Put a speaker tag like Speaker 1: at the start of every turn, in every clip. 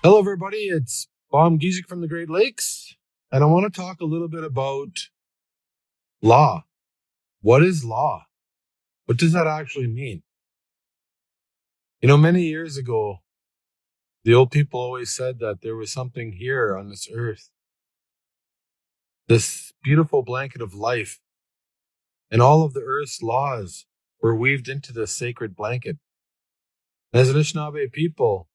Speaker 1: Hello, everybody. It's Bomgiizhik from the Great Lakes, and I want to talk a little bit about law. What is law? What does that actually mean? Many years ago, the old people always said that there was something here on this earth, this beautiful blanket of life, and all of the earth's laws were weaved into this sacred blanket. As Anishinaabe people,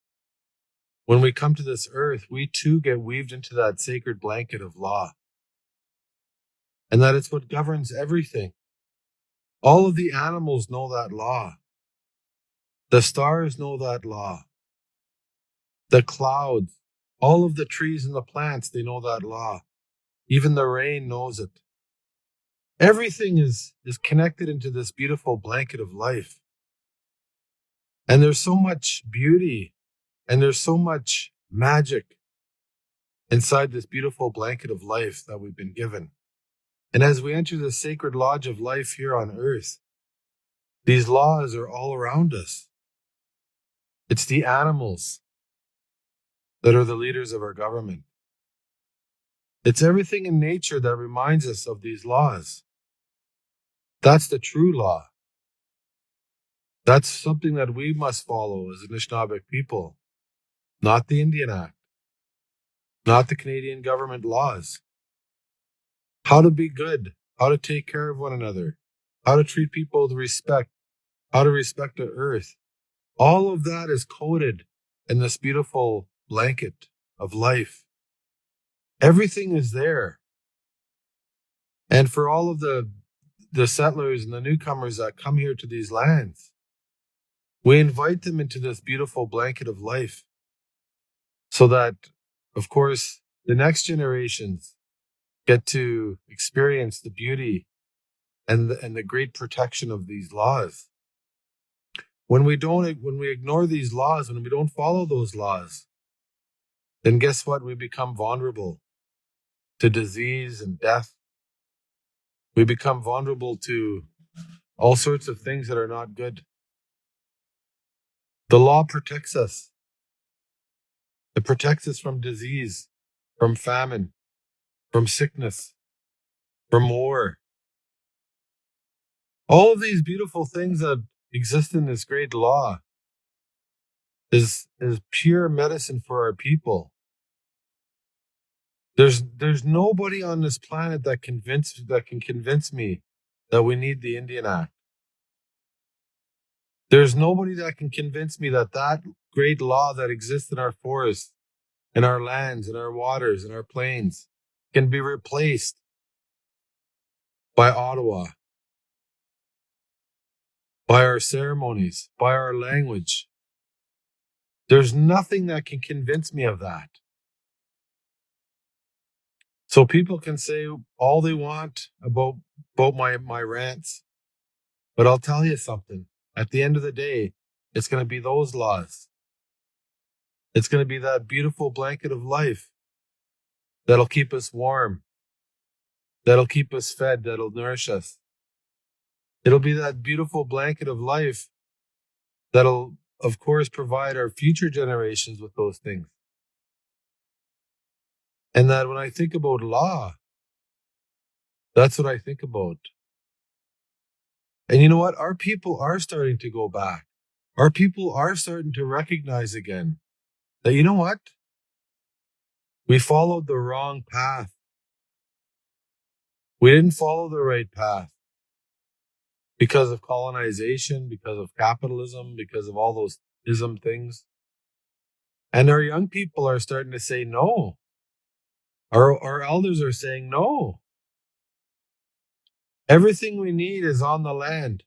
Speaker 1: when we come to this earth, we too get weaved into that sacred blanket of law, and that it's what governs everything. All of the animals know that law. The stars know that law. The clouds, all of the trees and the plants, they know that law. Even the rain knows it. Everything is connected into this beautiful blanket of life. And there's so much beauty and there's so much magic inside this beautiful blanket of life that we've been given. And as we enter the sacred lodge of life here on earth, these laws are all around us. It's the animals that are the leaders of our government. It's everything in nature that reminds us of these laws. That's the true law. That's something that we must follow as Anishinaabe people, not the Indian Act, not the Canadian government laws. How to be good, how to take care of one another, how to treat people with respect, how to respect the earth. All of that is coded in this beautiful blanket of life. Everything is there. And for all of the settlers and the newcomers that come here to these lands, we invite them into this beautiful blanket of life so that, of course, the next generations get to experience the beauty and the great protection of these laws. When we ignore these laws, when we don't follow those laws, then guess what? We become vulnerable to disease and death. We become vulnerable to all sorts of things that are not good. The law protects us. It protects us from disease, from famine, from sickness, from war. All of these beautiful things that exist in this great law is pure medicine for our people. There's nobody on this planet that can convince me that we need the Indian Act. There's nobody that can convince me that great law that exists in our forests, in our lands, in our waters, in our plains can be replaced by Ottawa, by our ceremonies, by our language. There's nothing that can convince me of that. So people can say all they want about my rants, but I'll tell you something. At the end of the day, it's going to be those laws. It's going to be that beautiful blanket of life that'll keep us warm, that'll keep us fed, that'll nourish us. It'll be that beautiful blanket of life that'll, of course, provide our future generations with those things. And that when I think about law, that's what I think about. And you know what? Our people are starting to go back. Our people are starting to recognize again that, you know what? We followed the wrong path. We didn't follow the right path because of colonization, because of capitalism, because of all those ism things. And our young people are starting to say no. Our elders are saying no. Everything we need is on the land.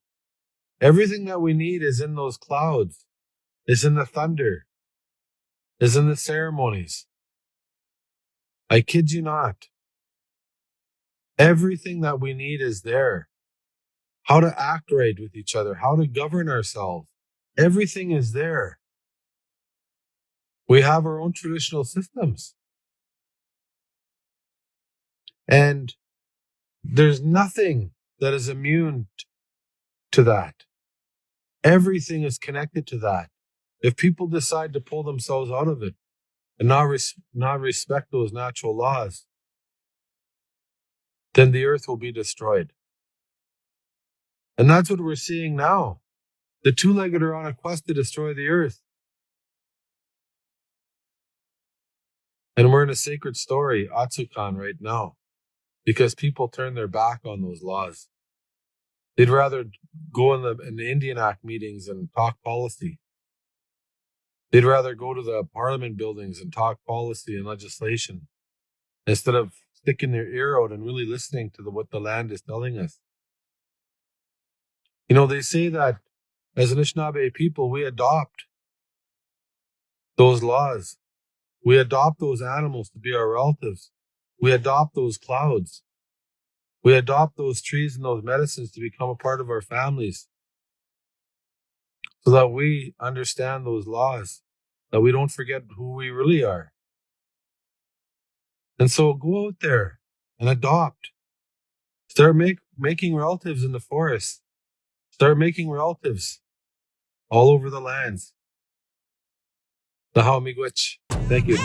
Speaker 1: Everything that we need is in those clouds, is in the thunder, is in the ceremonies. I kid you not. Everything that we need is there. How to act right with each other, how to govern ourselves. Everything is there. We have our own traditional systems. And there's nothing that is immune to that. Everything is connected to that. If people decide to pull themselves out of it, and not respect those natural laws, then the earth will be destroyed. And that's what we're seeing now. The two-legged are on a quest to destroy the earth. And we're in a sacred story, Atsukan, right now, because people turn their back on those laws. They'd rather go in the Indian Act meetings and talk policy. They'd rather go to the parliament buildings and talk policy and legislation instead of sticking their ear out and really listening to what the land is telling us. You know, they say that as Anishinaabe people, we adopt those laws. We adopt those animals to be our relatives. We adopt those clouds. We adopt those trees and those medicines to become a part of our families so that we understand those laws, that we don't forget who we really are. And so go out there and adopt. Start making relatives in the forest. Start making relatives all over the lands. Tahaw miigwech. Thank you.